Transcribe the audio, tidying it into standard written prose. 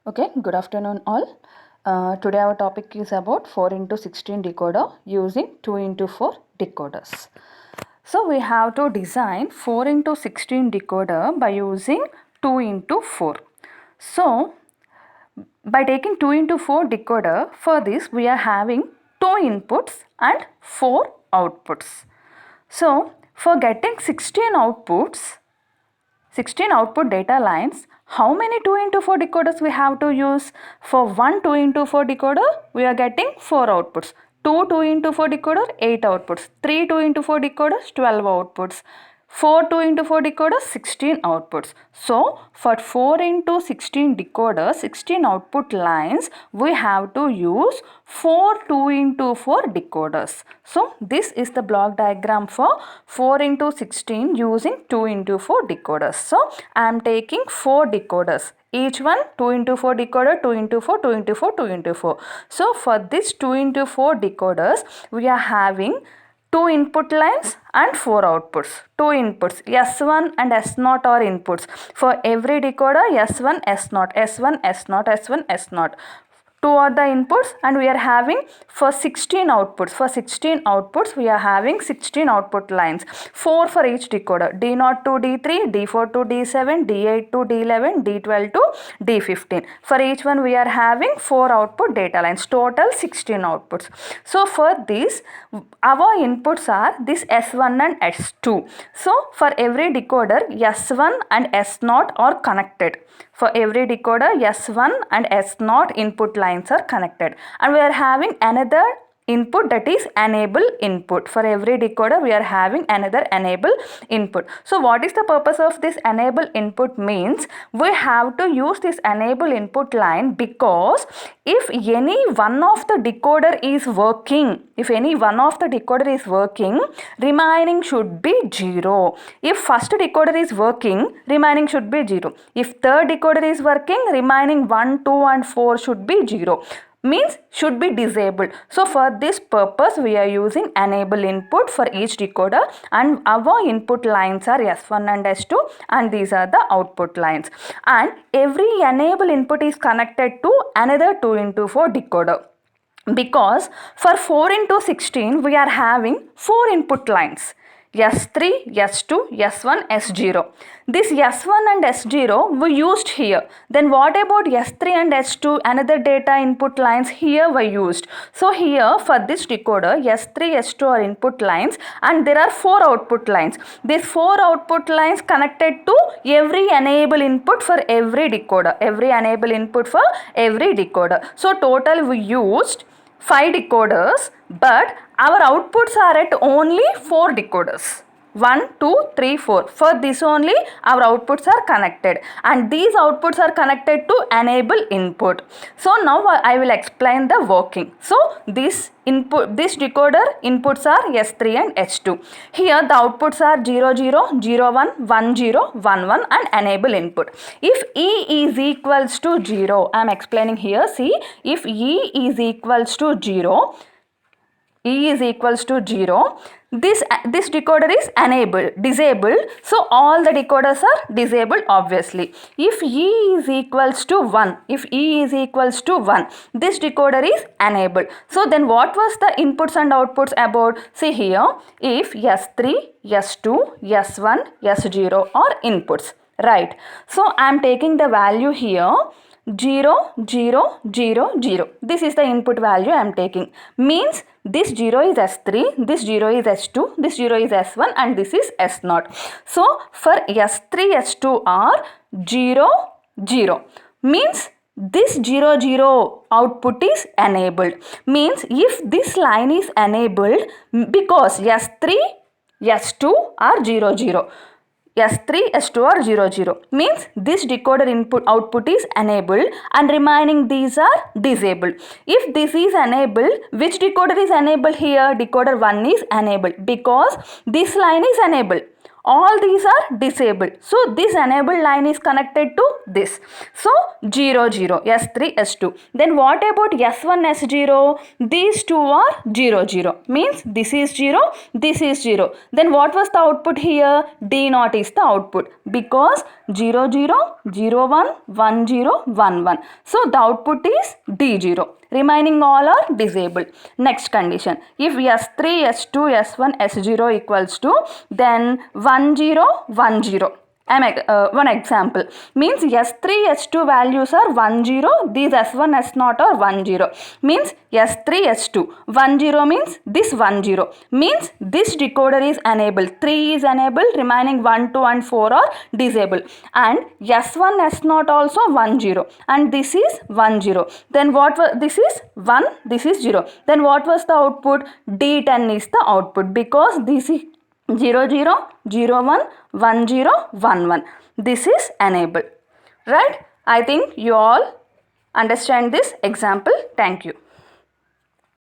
Okay, good afternoon all. Today our topic is about 4 into 16 decoder using 2 into 4 decoders. So we have to design 4 into 16 decoder by using 2 into 4. So by taking 2 into 4 decoder, for this we are having 2 inputs and 4 outputs. So for getting 16 output data lines, how many 2 into 4 decoders we have to use? For one 2 into 4 decoder, we are getting 4 outputs. 2 into 4 decoder, 8 outputs. 3 2 into 4 decoders, 12 outputs. 4 2 into 4 decoders, 16 outputs. So, for 4 into 16 decoders, 16 output lines, we have to use 4 2 into 4 decoders. So, this is the block diagram for 4 into 16 using 2 into 4 decoders. So, I am taking 4 decoders. Each one 2 into 4 decoder, 2 into 4, 2 into 4, 2 into 4. So, for this 2 into 4 decoders, we are having 2 input lines and 4 outputs. 2 inputs S1 and S0 are inputs. For every decoder S1, S0, S1, S0, S1, S0. 2 are the inputs and we are having for 16 outputs. For 16 outputs we are having 16 output lines. 4 for each decoder. D0 to D3, D4 to D7, D8 to D11, D12 to D15. For each one we are having 4 output data lines. Total 16 outputs. So for this our inputs are this S1 and S2. So for every decoder S1 and S0 are connected. For every decoder S1 and S0 input lines are connected, and we are having another input, that is enable input. For every decoder we are having another enable input. So what is the purpose of this enable input? Means we have to use this enable input line because if any one of the decoder is working, remaining should be 0. If first decoder is working, remaining should be 0. If third decoder is working, remaining 1, 2 and 4 should be 0. Means should be disabled. So for this purpose we are using enable input for each decoder, and our input lines are S1 and S2 and these are the output lines, and every enable input is connected to another 2 into 4 decoder, because for 4 into 16 we are having 4 input lines. S3, S2, S1, S0. This S1 and S0 we used here. Then what about S3 and S2? Another data input lines here were used. So here for this decoder S3, S2 are input lines and there are 4 output lines. These 4 output lines connected to every enable input for every decoder. So total we used 5 decoders, but our outputs are at only 4 decoders. 1, 2, 3, 4. For this only our outputs are connected, and these outputs are connected to enable input. So now I will explain the working. So this decoder inputs are S3 and S2. Here the outputs are 0, 0, 0, 1, 1, 0, 1, 1 and enable input. If E is equals to 0, I am explaining here. See, if E is equals to 0, this decoder is disabled, so all the decoders are disabled obviously. If E is equals to 1, this decoder is enabled. So then what was the inputs and outputs about? See here, if S3, S2, S1, S0 are inputs, right? So I am taking the value here 0, 0, 0, 0. This is the input value I am taking. Means this 0 is S3, this 0 is S2, this 0 is S1 and this is S0. So for S3, S2 are 0, 0. Means this 0, 0 output is enabled. Means if this line is enabled, because S3, S2 are 0, 0. S3, S2 are 0, 0. Means this decoder output is enabled and remaining these are disabled. If this is enabled, which decoder is enabled here? Decoder 1 is enabled because this line is enabled. All these are disabled. So this enabled line is connected to this. So 0, 0, S3, S2. Then what about S1, S0? These two are 0, 0. Means this is 0, this is 0. Then what was the output here? D0 is the output because 0 0 0 1 1 0 1 1. So the output is D0. Remaining all are disabled. Next condition, if S3 S2 S1 S0 equals to, then 1 0 1 0. One example means S3 S2 values are 1 0, these S1 S0 are 1 0, means S3 S2 1 0 means this 1 0 means this decoder is enabled, 3 is enabled, remaining 1 2 and 4 are disabled, and S1 S0 also 1 0 and this is 1 0. Then what was, this is 1, this is 0, then what was the output? D10 is the output, because this is 0 0 0 1 1 0 1 1. This is enabled, right? I think you all understand this example. Thank you.